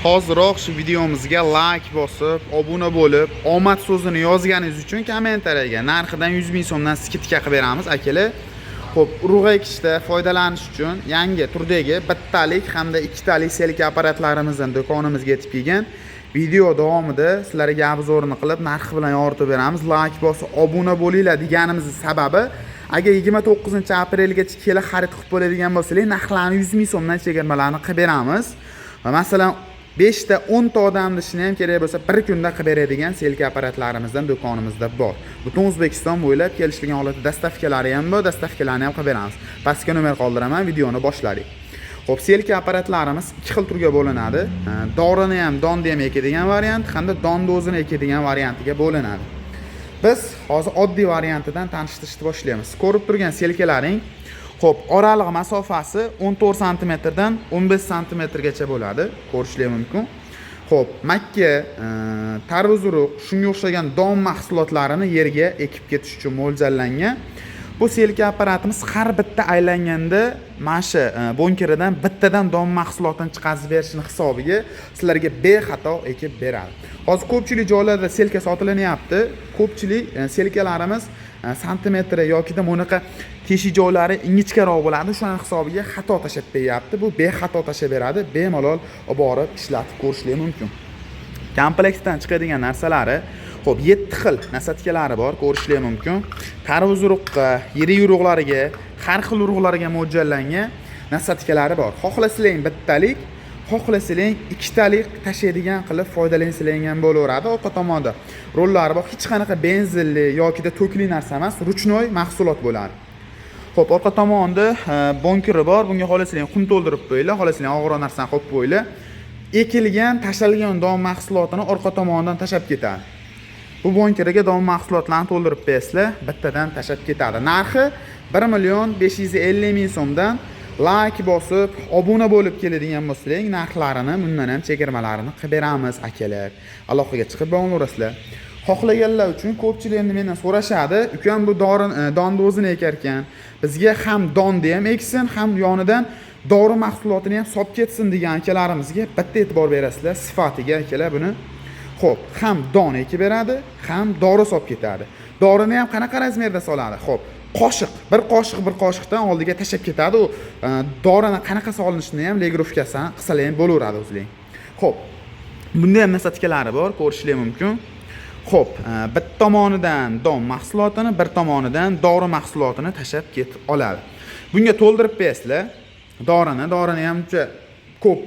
Hoziroq shu videomizga like bosib, obuna bo'lib, omad so'zini yozganingiz uchun kommentariyaga narxidan 100 ming so'mdan skidka qilib beramiz, akalar. Xo'p, urug'i ekishda foydalanish uchun yangi turdagi bittalik hamda ikkitalik selka apparatlarimizdan do'konimizga yetib kelgan. Video davomida sizlarga obzorini qilib, narxi bilan yoritib beramiz. Like bosib, obuna bo'linglar deganimizning sababi, agar 29-aprelgacha kela xarid qilib bo'ladigan bo'lsangiz, narxlarni 100 ming so'mdan chegirmalarni qilib beramiz. Va masalan 5 ta 10 ta odamni ishini ham kerak bo'lsa, bir kunda qilib beradigan selka apparatlarimizdan do'konimizda bor. Butun O'zbekiston bo'ylab kelishilgan holatda dastavkalari ham bor, dastavkalarni ham qilib beramiz. Pastga nomer qoldiraman, videoni boshladik. Xo'p, selka apparatlarimiz ikki xil turga bo'linadi. Dorini ham, donni ham ekadigan variant, hamda donni o'zini ekadigan variantiga bo'linadi. Biz hozir oddiy variantidan tanishtirishni boshlaymiz. Ko'rib turgan selkalaring, xo'p, oraliq masofasi 14 sm dan 15 sm gacha bo'ladi, ko'rishlar mumkin. Xo'p, makka, tarvuz urug', shunga o'xshagan don mahsulotlarini yerga ekib ketish uchun mo'ljallangan. Bu selka apparatimiz har bitta aylanganda mana shu bonkeridan bittadan don mahsulotini chiqarib berishning hisobiga sizlarga bexato ekib beradi. Hozir ko'pchilik joylarda selka sotilyapti. Ko'pchilik selkalarimiz santimetr yoki da bunaqa teshik joylari ingichkaroq bo'ladi. Shuning hisobiga xato tashab beryapti. Bu bexato tashab beradi. Bemalol olib borib ishlatib ko'rishlar mumkin. Kompleksdan chiqadigan narsalari, xo'p, 7 xil nasatkalari bor, ko'rishlar mumkin. Tarvuz urug'ga, yirik urug'larga, har xil urug'larga mo'ljallangan nasatkalari bor. Xohlasalaring bittalik, xohlasalaring ikkitalik tashlaydigan qilib foydalansalaring bo'laveradi. Orqa tomonda rollari bor. Hech qanaqa benzinli yoki da to'kli narsa emas, ruchnoy mahsulot bo'ladi. Xo'p, orqa tomonda bonkeri bor. Bunga xohlasalaring qum to'ldirib qo'yinglar, xohlasalaring og'ir narsani qo'yib qo'yinglar. Ekilgan, tashalgan don mahsulotini orqa tomondan tashab ketadi. Bu bonkeriga don mahsulotlarni to'ldirib bersizlar, bittadan tashab ketadi. Narxi 1.550 ming so'mdan. Like bosib, obuna bo'lib keladigan bo'lsangiz, narxlarini bundan ham chegirmalarini qilib beramiz, akalar. Aloqaga chiqib bo'laverasizlar. Xohlaganlar uchun ko'pchilik endi mendan so'rashadi, ukam bu donni o'zini ekar ekan, bizga ham donni ham eksin, ham yonidan dori mahsulotini ham solib ketsin degan akalarimizga bitta e'tibor berasizlar, sifatiga akalar buni. Xo'p, ham don ekib beradi, ham dori solib ketadi. Dorini ham qanaqa razmerda soladi? Xo'p, bir qoshiqdan oldiga tashab ketadi. U dorini qanaqa solinishini ham legirovkasini qilsalar ham bo'laveradi o'zing. Xo'p, bunda ham nasatkalari bor, ko'rishlar mumkin. Xo'p, bir tomonidan don mahsulotini, bir tomonidan dori mahsulotini tashab ketib oladi. Bunga to'ldirib bersizlar. Dorini ham juda ko'p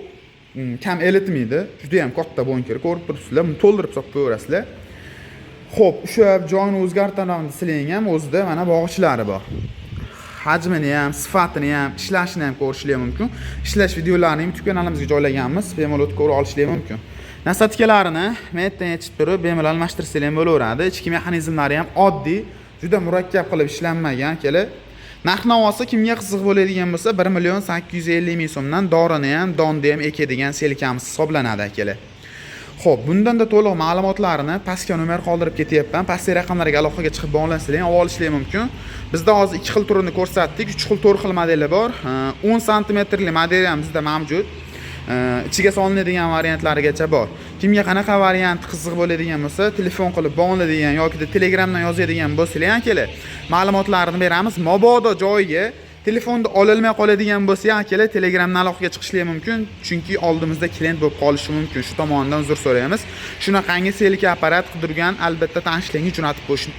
kam elitmaydi. Juda ham katta bonker, ko'rib turibsizlar. Buni to'ldirib solib qo'yaverasizlar. Xo'p, o'sha joyini o'zgartiramiz desang ham o'zida mana bog'ichlari bor. Hajmini ham, sifatini ham, ishlashini ham ko'rishlar mumkin. Ishlash videolarini YouTube kanalimizga joylaganmiz, bemalol ko'rib olishlar mumkin. Nasatkalarini metdan yechib turib, bemalol almashtirsangiz ham bo'laveradi. Ichki mexanizmlari ham oddiy, juda murakkab qilib ishlanmagan akalar. Narx-navosi kimga qiziq bo'ladigan bo'lsa, 1.850 ming so'mdan dorini ham, donni ham ekadigan selkamiz hisoblanadi, akalar. Xo'p, bundan da to'liq ma'lumotlarni pastga nomer qoldirib ketyapman. Pastki raqamlarga aloqaga chiqib bog'lansalaring, olishlar mumkin. Bizda hozir 2 xil turini ko'rsatdik, 3 xil, 4 xil modellar bor. 10 santimetrli model ham bizda mavjud. Ichiga solinadigan variantlarigacha bor. Kimga qanaqa variant qiziq bo'ladigan bo'lsa, telefon qilib bog'lanadigan yoki da Telegramdan yozadigan bo'lsalar, akalar, ma'lumotlarni beramiz. Mabodo joyiga telefonda ololmay qoladigan bo'lsa, akalar, Telegramdan aloqaga chiqishlar mumkin, chunki oldimizda klient bo'lib qolishi mumkin. Shu tomondan uzr so'raymiz. Shunaqangi selka apparat qidirgan, albatta tanishlarga jo'natib qo'yishni